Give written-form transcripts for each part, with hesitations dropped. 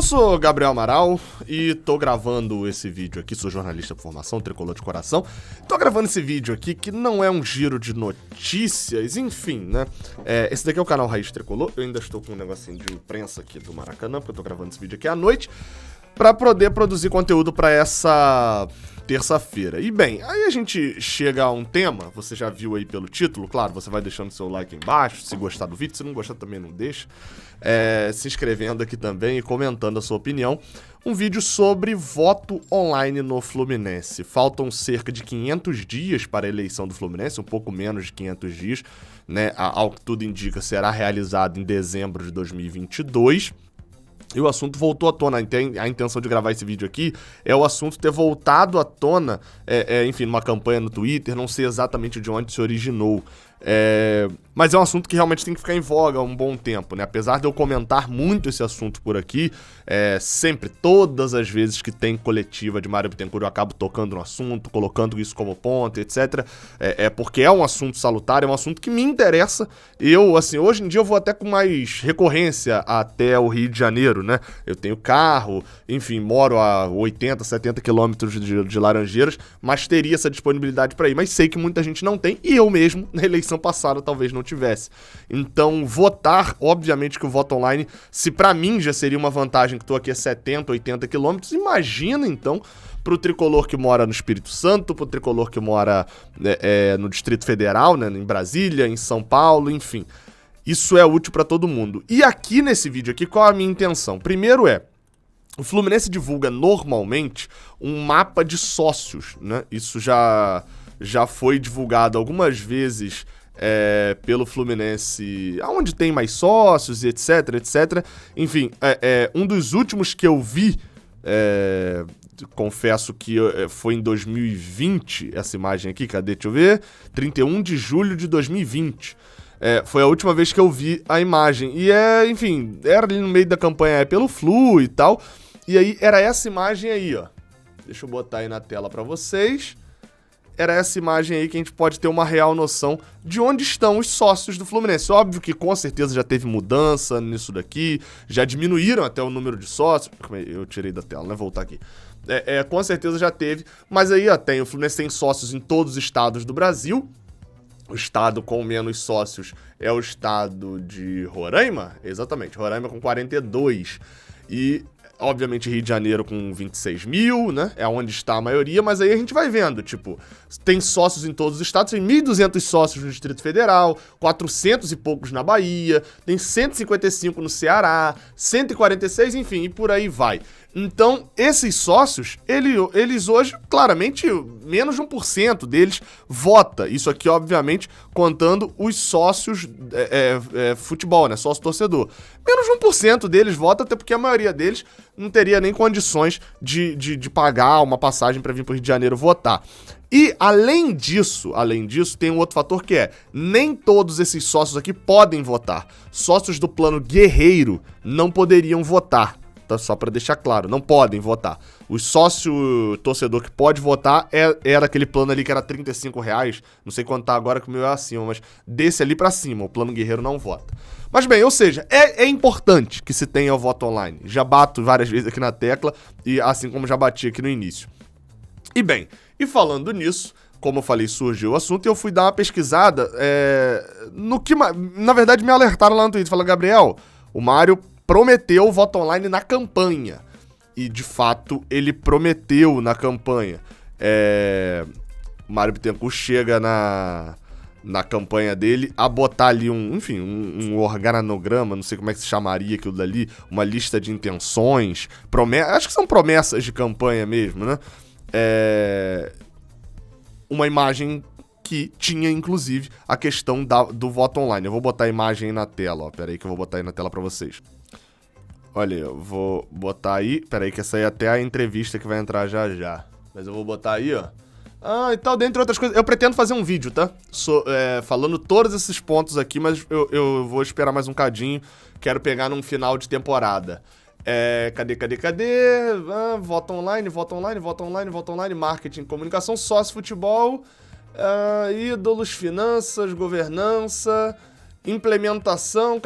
Eu sou Gabriel Amaral e tô gravando esse vídeo aqui, sou jornalista por formação, tricolor de coração. Tô gravando esse vídeo aqui que não é um giro de notícias, enfim, né? Esse daqui é o canal Raiz Tricolor, eu ainda estou com um negocinho de imprensa aqui do Maracanã, porque eu tô gravando esse vídeo aqui à noite, pra poder produzir conteúdo pra essa terça-feira. E bem, aí a gente chega a um tema, você já viu aí pelo título, claro, você vai deixando seu like aí embaixo, se gostar do vídeo, se não gostar também não deixa, se inscrevendo aqui também e comentando a sua opinião. Um vídeo sobre voto online no Fluminense. Faltam cerca de 500 dias para a eleição do Fluminense, um pouco menos de 500 dias, né? Ao que tudo indica, será realizado em dezembro de 2022. E o assunto voltou à tona. A intenção de gravar esse vídeo aqui é o assunto ter voltado à tona, enfim, numa campanha no Twitter, não sei exatamente de onde se originou. Mas é um assunto que realmente tem que ficar em voga há um bom tempo, né? Apesar de eu comentar muito esse assunto por aqui, sempre, todas as vezes que tem coletiva de Mário Bittencourt, eu acabo tocando no assunto, colocando isso como ponto, etc. Porque é um assunto salutar, é um assunto que me interessa. Eu, assim, hoje em dia eu vou até com mais recorrência até o Rio de Janeiro, né? Eu tenho carro, enfim, moro a 80, 70 quilômetros de Laranjeiras, mas teria essa disponibilidade para ir. Mas sei que muita gente não tem, e eu mesmo, na eleição passada, talvez não tivesse. Então, votar, obviamente que o voto online, se pra mim já seria uma vantagem que tô aqui a 70, 80 quilômetros, imagina então pro tricolor que mora no Espírito Santo, pro tricolor que mora no Distrito Federal, né, em Brasília, em São Paulo, enfim. Isso é útil pra todo mundo. E aqui nesse vídeo aqui, qual é a minha intenção? Primeiro o Fluminense divulga normalmente um mapa de sócios, né? Isso já foi divulgado algumas vezes pelo Fluminense, aonde tem mais sócios, etc, etc. Enfim, um dos últimos que eu vi, confesso que foi em 2020, essa imagem aqui, cadê? Deixa eu ver. 31 de julho de 2020. Foi a última vez que eu vi a imagem. E enfim, era ali no meio da campanha pelo Flu e tal. E aí, era essa imagem aí, ó. Deixa eu botar aí na tela pra vocês. Era essa imagem aí que a gente pode ter uma real noção de onde estão os sócios do Fluminense. Óbvio que com certeza já teve mudança nisso daqui, já diminuíram até o número de sócios. Eu tirei da tela, né? Voltar aqui. Com certeza já teve, mas aí, ó, o Fluminense tem sócios em todos os estados do Brasil. O estado com menos sócios é o estado de Roraima, exatamente, Roraima com 42. E, obviamente, Rio de Janeiro com 26 mil, né? É onde está a maioria, mas aí a gente vai vendo, tipo, tem sócios em todos os estados, tem 1.200 sócios no Distrito Federal, 400 e poucos na Bahia, tem 155 no Ceará, 146, enfim, e por aí vai. Então, esses sócios, eles hoje, claramente, menos de 1% deles vota. Isso aqui, obviamente, contando os sócios futebol, né? Sócio-torcedor. Menos de 1% deles vota, até porque a maioria deles não teria nem condições de pagar uma passagem para vir para o Rio de Janeiro votar. E, além disso, tem um outro fator que nem todos esses sócios aqui podem votar. Sócios do plano Guerreiro não poderiam votar. Só para deixar claro, não podem votar. O sócio torcedor que pode votar era aquele plano ali que era R$35, não sei quanto tá agora que o meu é acima, mas desse ali para cima, o plano Guerreiro não vota. Mas bem, ou seja, é importante que se tenha o voto online. Já bato várias vezes aqui na tecla, e assim como já bati aqui no início. E bem, e falando nisso, como eu falei, surgiu o assunto e eu fui dar uma pesquisada no que, na verdade, me alertaram lá no Twitter. Falaram, Gabriel, o Mário prometeu o voto online na campanha. E, de fato, ele prometeu na campanha. O Mário Bittencourt chega na campanha dele a botar ali um organograma, não sei como é que se chamaria aquilo dali, uma lista de intenções, acho que são promessas de campanha mesmo, né? Uma imagem que tinha, inclusive, a questão do voto online. Eu vou botar a imagem aí na tela, ó. Pera aí que eu vou botar aí na tela pra vocês. Olha, eu vou botar aí... Pera aí que essa aí é até a entrevista que vai entrar já. Mas eu vou botar aí, ó. E tal, dentre outras coisas. Eu pretendo fazer um vídeo, tá? Falando todos esses pontos aqui, mas eu vou esperar mais um cadinho. Quero pegar num final de temporada. Cadê? Voto online, marketing, comunicação, sócio, futebol, ídolos, finanças, governança, implementação,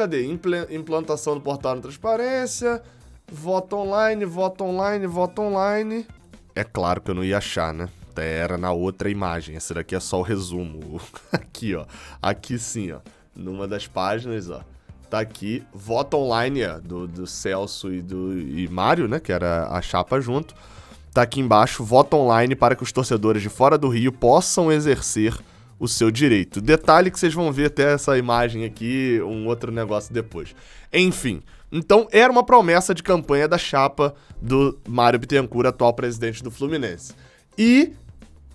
implantação do portal de transparência, voto online, voto online, voto online. É claro que eu não ia achar, né? Era na outra imagem. Essa daqui é só o resumo. Aqui, ó. Aqui sim, ó. Numa das páginas, ó. Tá aqui, voto online do Celso e Mário, né? Que era a chapa junto. Tá aqui embaixo, voto online para que os torcedores de fora do Rio possam exercer o seu direito. Detalhe que vocês vão ver até essa imagem aqui, um outro negócio depois. Enfim, então era uma promessa de campanha da chapa do Mário Bittencourt, atual presidente do Fluminense. E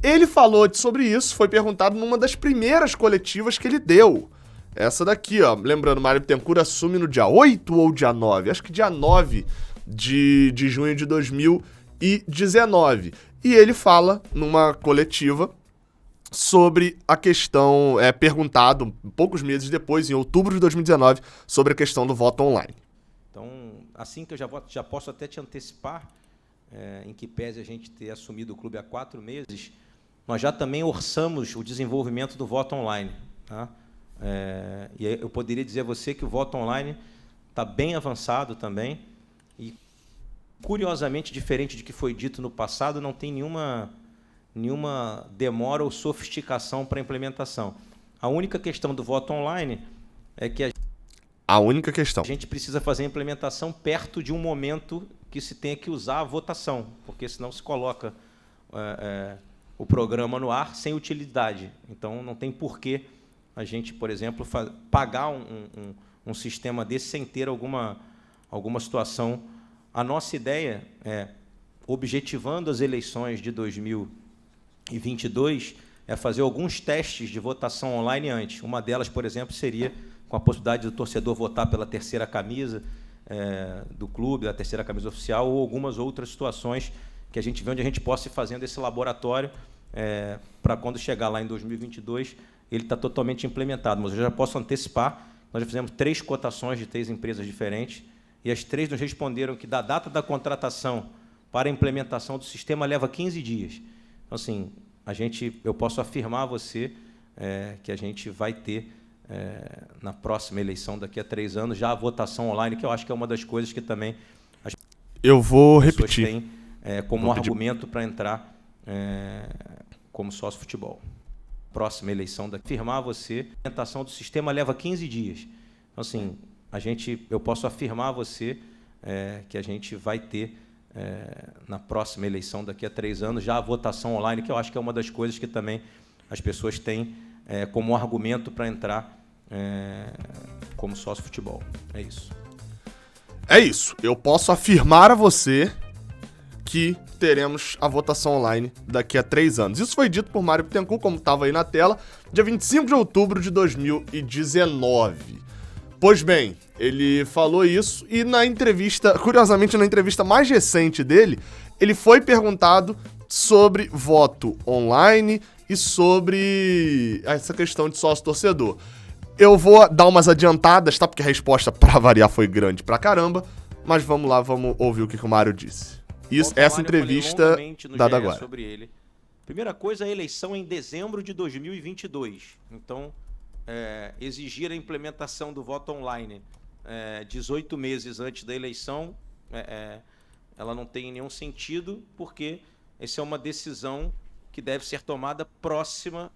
ele falou sobre isso, foi perguntado numa das primeiras coletivas que ele deu. Essa daqui, ó. Lembrando, Mário Bittencourt assume no dia 8 ou dia 9? Acho que dia 9 de junho de 2019. E ele fala numa coletiva sobre a questão, perguntado poucos meses depois, em outubro de 2019, sobre a questão do voto online. Então, assim que eu já posso até te antecipar, em que pese a gente ter assumido o clube há 4 meses, nós já também orçamos o desenvolvimento do voto online. Tá? E eu poderia dizer a você que o voto online está bem avançado também e, curiosamente, diferente do que foi dito no passado, não tem nenhuma demora ou sofisticação para a implementação. A única questão do voto online é que a única questão. A gente precisa fazer a implementação perto de um momento que se tenha que usar a votação, porque senão se coloca o programa no ar sem utilidade. Então, não tem porquê a gente, por exemplo, pagar um sistema desse sem ter alguma situação. A nossa ideia é, objetivando as eleições de 2022, é fazer alguns testes de votação online antes. Uma delas, por exemplo, seria com a possibilidade do torcedor votar pela terceira camisa do clube, da terceira camisa oficial, ou algumas outras situações que a gente vê onde a gente possa ir fazendo esse laboratório para quando chegar lá em 2022, ele está totalmente implementado. Mas eu já posso antecipar, nós já fizemos 3 cotações de 3 empresas diferentes, e as 3 nos responderam que da data da contratação para a implementação do sistema leva 15 dias. Então, assim, eu posso afirmar a você que a gente vai ter, na próxima eleição, daqui a 3 anos, já a votação online, que eu acho que é uma das coisas que também as pessoas têm como argumento para entrar como sócio futebol. Próxima eleição, afirmar a você, a implementação do sistema leva 15 dias. Então, assim, eu posso afirmar a você que a gente vai ter, na próxima eleição, daqui a 3 anos, já a votação online, que eu acho que é uma das coisas que também as pessoas têm como argumento para entrar como sócio futebol. É isso. É isso. Eu posso afirmar a você que teremos a votação online daqui a 3 anos. Isso foi dito por Mário Bittencourt, como estava aí na tela, dia 25 de outubro de 2019. Pois bem, ele falou isso e na entrevista, curiosamente na entrevista mais recente dele, ele foi perguntado sobre voto online e sobre essa questão de sócio-torcedor. Eu vou dar umas adiantadas, tá? Porque a resposta, pra variar, foi grande pra caramba. Mas vamos lá, vamos ouvir o que o Mário disse. Isso, essa entrevista dada agora. Sobre ele. Primeira coisa, a eleição é em dezembro de 2022. Então, exigir a implementação do voto online 18 meses antes da eleição, ela não tem nenhum sentido, porque essa é uma decisão que deve ser tomada próxima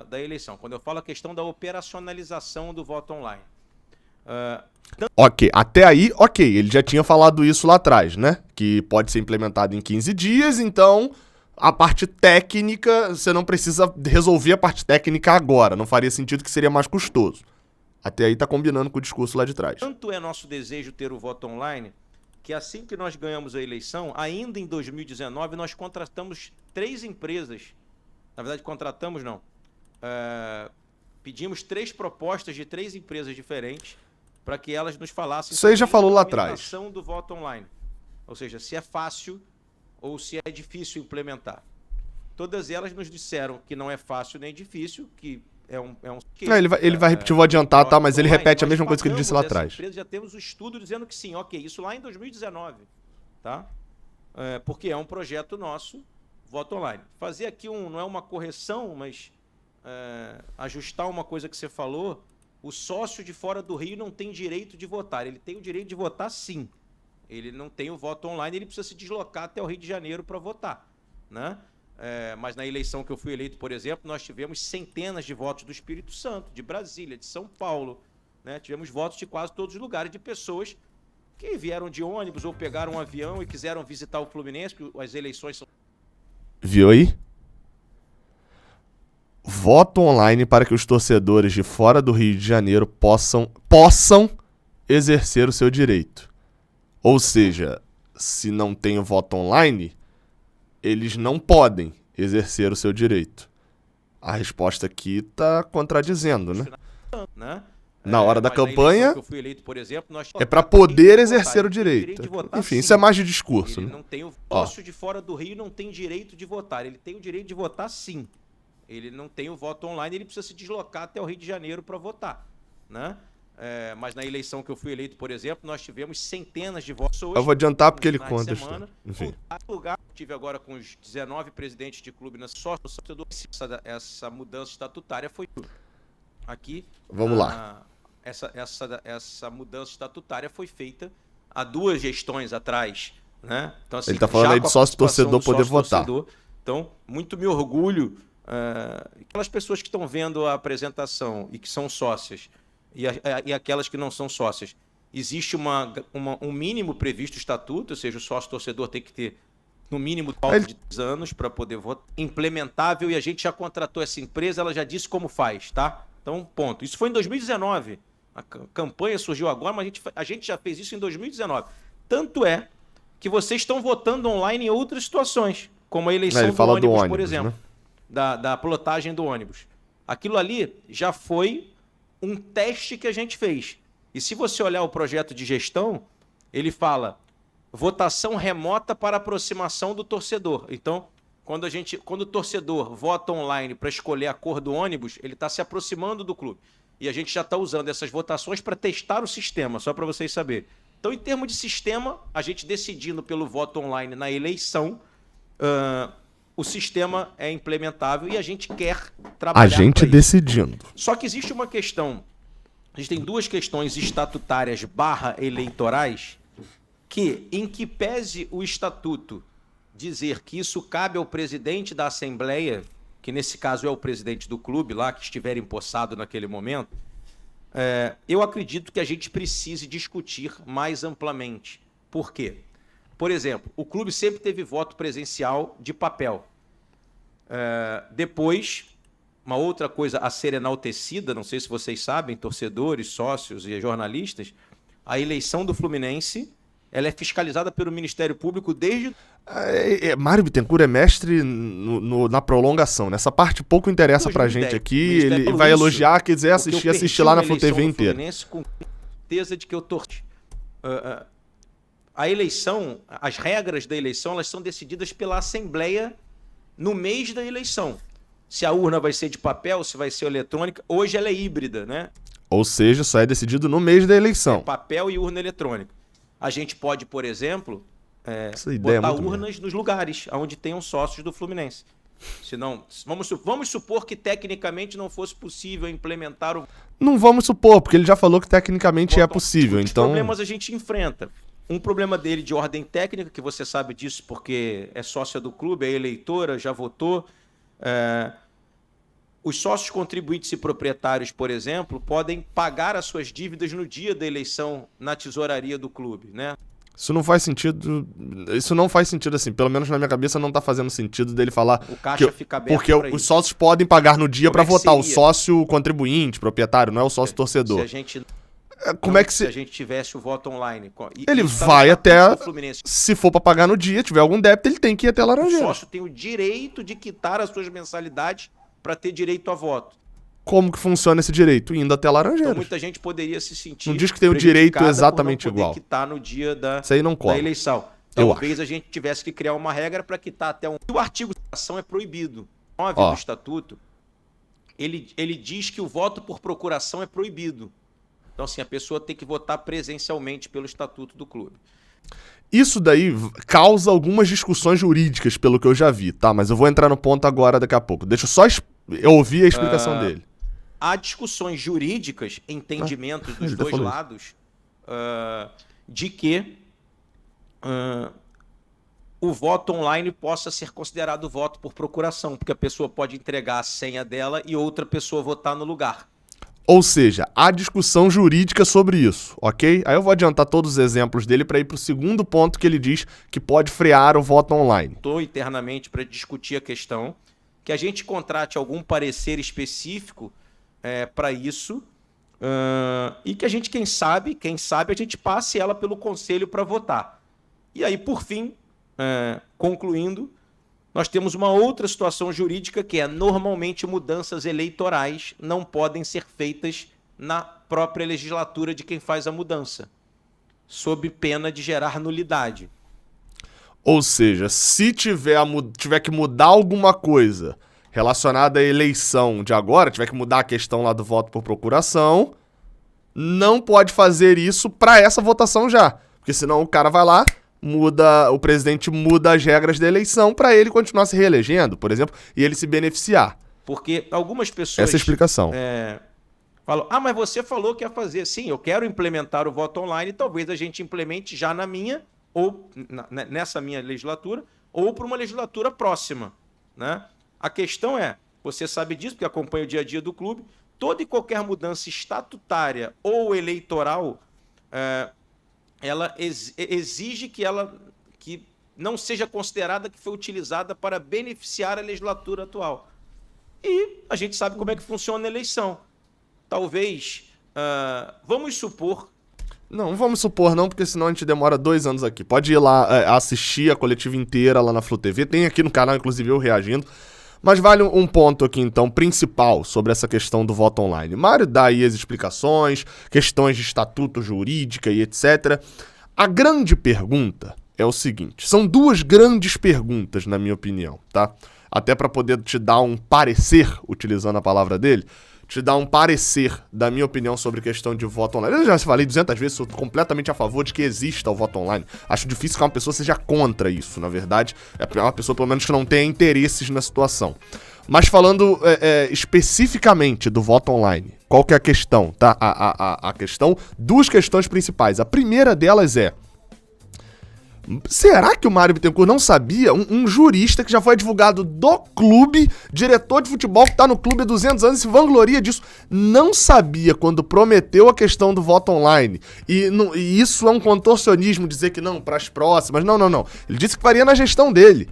da eleição. Quando eu falo a questão da operacionalização do voto online. Ok, até aí, ok, ele já tinha falado isso lá atrás, né? Que pode ser implementado em 15 dias, então a parte técnica, você não precisa resolver a parte técnica agora, não faria sentido, que seria mais custoso. Até aí tá combinando com o discurso lá de trás. Tanto é nosso desejo ter o voto online, que assim que nós ganhamos a eleição, ainda em 2019, nós contratamos 3 empresas. Na verdade, contratamos não. Pedimos 3 propostas de 3 empresas diferentes para que elas nos falassem sobre já falou lá a atrás. implementação do voto online. Ou seja, se é fácil ou se é difícil implementar. Todas elas nos disseram que não é fácil nem difícil, que ele vai repetir, vou adiantar, tá? Mas ele repete a mesma coisa que ele disse lá atrás. Já temos o estudo dizendo que sim, ok, isso lá em 2019, tá? Porque é um projeto nosso, voto online. Fazer aqui não é uma correção, mas ajustar uma coisa que você falou, o sócio de fora do Rio não tem direito de votar. Ele tem o direito de votar, sim. ele não tem o voto online, ele precisa se deslocar até o Rio de Janeiro para votar, né? Mas na eleição que eu fui eleito, por exemplo, nós tivemos centenas de votos do Espírito Santo, de Brasília, de São Paulo, né? Tivemos votos de quase todos os lugares, de pessoas que vieram de ônibus ou pegaram um avião e quiseram visitar o Fluminense, porque as eleições são... Viu aí? Voto online para que os torcedores de fora do Rio de Janeiro possam exercer o seu direito. Ou seja, se não tem o voto online, eles não podem exercer o seu direito. A resposta aqui está contradizendo, né? Na hora da campanha, que eu fui eleito, por exemplo, nós é para poder exercer o direito. Enfim, isso é mais de discurso. Ele né? não tem o sócio de fora do Rio não tem direito de votar. Ele tem o direito de votar, sim. Ele não tem o voto online, ele precisa se deslocar até o Rio de Janeiro para votar, né? Mas na eleição que eu fui eleito, por exemplo, nós tivemos centenas de votos. Eu vou adiantar porque ele conta. Enfim. Lugar, tive agora com os 19 presidentes de clube na sócio, essa mudança estatutária foi aqui. Vamos lá. Essa mudança estatutária foi feita há 2 gestões atrás, né? Então, assim, ele está falando aí de sócio-torcedor poder votar. Então, muito me orgulho. Aquelas pessoas que estão vendo a apresentação e que são sócias e aquelas que não são sócias, existe um mínimo previsto no estatuto, ou seja, o sócio-torcedor tem que ter no mínimo de 10 anos para poder votar. Implementável, e a gente já contratou essa empresa, ela já disse como faz, tá? Então, ponto. Isso foi em 2019. A campanha surgiu agora, mas a gente já fez isso em 2019. Tanto é que vocês estão votando online em outras situações, como a eleição do ônibus, por exemplo. Né? Da plotagem do ônibus. Aquilo ali já foi um teste que a gente fez. E se você olhar o projeto de gestão, ele fala votação remota para aproximação do torcedor. Então, quando o torcedor vota online para escolher a cor do ônibus, ele está se aproximando do clube. E a gente já está usando essas votações para testar o sistema, só para vocês saberem. Então, em termos de sistema, a gente decidindo pelo voto online na eleição, o sistema é implementável e a gente quer trabalhar. A gente decidindo. Só que existe uma questão, a gente tem 2 questões estatutárias /eleitorais que, em que pese o estatuto dizer que isso cabe ao presidente da Assembleia, que nesse caso é o presidente do clube lá, que estiver empossado naquele momento, eu acredito que a gente precise discutir mais amplamente. Por quê? Por exemplo, o clube sempre teve voto presencial de papel. Depois, uma outra coisa a ser enaltecida, não sei se vocês sabem, torcedores, sócios e jornalistas, a eleição do Fluminense ela é fiscalizada pelo Ministério Público desde... Mário Bittencourt é mestre na prolongação. Nessa parte pouco interessa pra gente aqui. Ele vai elogiar, quer dizer, assistir lá na Flu TV inteira. Com certeza de que eu torci. A eleição, as regras da eleição, elas são decididas pela Assembleia no mês da eleição. Se a urna vai ser de papel, se vai ser eletrônica. Hoje ela é híbrida, né? Ou seja, só é decidido no mês da eleição. Papel e urna eletrônica. A gente pode, por exemplo, botar urnas nos lugares onde tenham sócios do Fluminense. Senão, vamos supor que tecnicamente não fosse possível implementar o... Não vamos supor, porque ele já falou que tecnicamente é possível. Então, problemas a gente enfrenta. Um problema dele de ordem técnica, que você sabe disso porque é sócia do clube, é eleitora, já votou. Os sócios contribuintes e proprietários, por exemplo, podem pagar as suas dívidas no dia da eleição na tesouraria do clube, né? Isso não faz sentido. Isso não faz sentido assim. Pelo menos na minha cabeça não tá fazendo sentido dele falar. O caixa fica aberto. Porque os sócios podem pagar no dia para votar. O sócio contribuinte, proprietário, não é o sócio torcedor. Se a gente. Se a gente tivesse o voto online. Ele vai até. Se for para pagar no dia, tiver algum débito, ele tem que ir até a Laranjeira. O sócio tem o direito de quitar as suas mensalidades para ter direito a voto. Como que funciona esse direito? Indo até Laranjeiras. Então muita gente poderia se sentir... Não diz que tem o direito exatamente igual. Quitar no dia da eleição. Talvez a gente tivesse que criar uma regra para quitar até um... O artigo de ação é proibido. 9 do estatuto, ele diz que o voto por procuração é proibido. Então, assim, a pessoa tem que votar presencialmente pelo estatuto do clube. Isso daí causa algumas discussões jurídicas, pelo que eu já vi, tá? Mas eu vou entrar no ponto agora daqui a pouco. Deixa eu só eu ouvir a explicação dele. Há discussões jurídicas, entendimentos dos dois lados, de que o voto online possa ser considerado voto por procuração, porque a pessoa pode entregar a senha dela e outra pessoa votar no lugar. Ou seja, há discussão jurídica sobre isso, ok? Aí eu vou adiantar todos os exemplos dele para ir para o segundo ponto que ele diz que pode frear o voto online. Estou internamente para discutir a questão, que a gente contrate algum parecer específico para isso e que a gente, quem sabe, a gente passe ela pelo conselho para votar. E aí, por fim, concluindo, nós temos uma outra situação jurídica que é, normalmente, mudanças eleitorais não podem ser feitas na própria legislatura de quem faz a mudança, sob pena de gerar nulidade. Ou seja, se tiver que mudar alguma coisa relacionada à eleição de agora, tiver que mudar a questão lá do voto por procuração, não pode fazer isso para essa votação já. Porque senão o cara vai lá, o presidente muda as regras da eleição para ele continuar se reelegendo, por exemplo, e ele se beneficiar. Porque algumas pessoas... Essa é a explicação. Falam, mas você falou que ia fazer. Sim, eu quero implementar o voto online, talvez a gente implemente já na minha, ou nessa minha legislatura, ou para uma legislatura próxima, né? A questão é, você sabe disso, porque acompanha o dia a dia do clube, toda e qualquer mudança estatutária ou eleitoral... ela exige que não seja considerada que foi utilizada para beneficiar a legislatura atual. E a gente sabe como é que funciona a eleição. Talvez, vamos supor... Não vamos supor não, porque senão a gente demora 2 anos aqui. Pode ir lá assistir a coletiva inteira lá na Flu TV. Tem aqui no canal, inclusive, eu reagindo. Mas vale um ponto aqui, então, principal sobre essa questão do voto online. Mário dá aí as explicações, questões de estatuto jurídica e etc. A grande pergunta é o seguinte, são 2 grandes perguntas, na minha opinião, tá? Até para poder te dar um parecer, utilizando a palavra dele, te dar um parecer da minha opinião sobre questão de voto online. Eu já falei 200 vezes, sou completamente a favor de que exista o voto online. Acho difícil que uma pessoa seja contra isso, na verdade. É uma pessoa, pelo menos, que não tenha interesses na situação. Mas falando especificamente do voto online, qual que é a questão, tá? A questão, 2 questões principais. A primeira delas é... Será que o Mário Bittencourt não sabia? Um jurista que já foi advogado do clube, diretor de futebol que tá no clube há 200 anos e se vangloria disso, não sabia quando prometeu a questão do voto online. E isso é um contorcionismo dizer que não, para as próximas. Não. Ele disse que faria na gestão dele.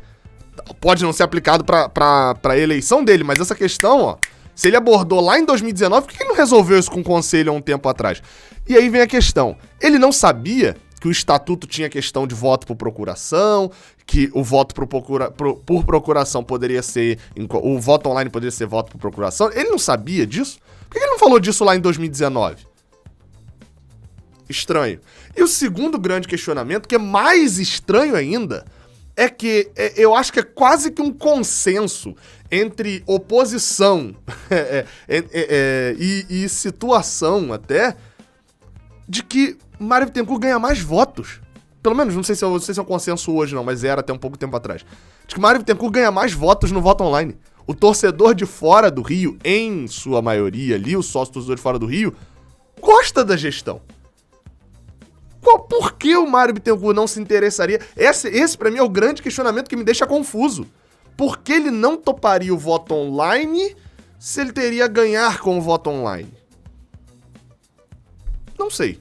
Pode não ser aplicado para a eleição dele, mas essa questão, ó, se ele abordou lá em 2019, por que ele não resolveu isso com o conselho há um tempo atrás? E aí vem a questão. Ele não sabia que o estatuto tinha questão de voto por procuração, que o voto por procuração poderia ser... O voto online poderia ser voto por procuração. Ele não sabia disso? Por que ele não falou disso lá em 2019? Estranho. E o segundo grande questionamento, que é mais estranho ainda, é que eu acho que é quase que um consenso entre oposição e situação até, de que Mário Bittencourt ganha mais votos. Pelo menos, não sei se é um consenso hoje não, mas era até um pouco tempo atrás. De que Mário Bittencourt ganha mais votos no voto online. O torcedor de fora do Rio, em sua maioria ali, o sócio torcedor de fora do Rio, gosta da gestão. Por que o Mário Bittencourt não se interessaria? Esse pra mim é o grande questionamento que me deixa confuso. Por que ele não toparia o voto online se ele teria a ganhar com o voto online? Não sei.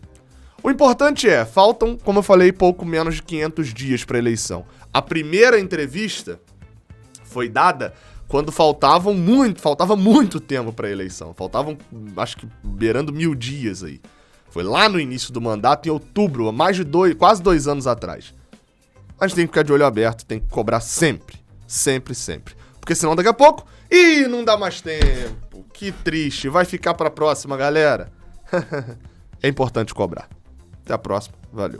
O importante faltam, como eu falei, pouco menos de 500 dias para a eleição. A primeira entrevista foi dada quando faltava muito tempo para a eleição. Faltavam, acho que, beirando 1000 dias aí. Foi lá no início do mandato, em outubro, quase 2 anos atrás. A gente tem que ficar de olho aberto, tem que cobrar sempre. Sempre. Porque senão daqui a pouco, não dá mais tempo. Que triste, vai ficar para a próxima, galera. É importante cobrar. Até a próxima. Valeu.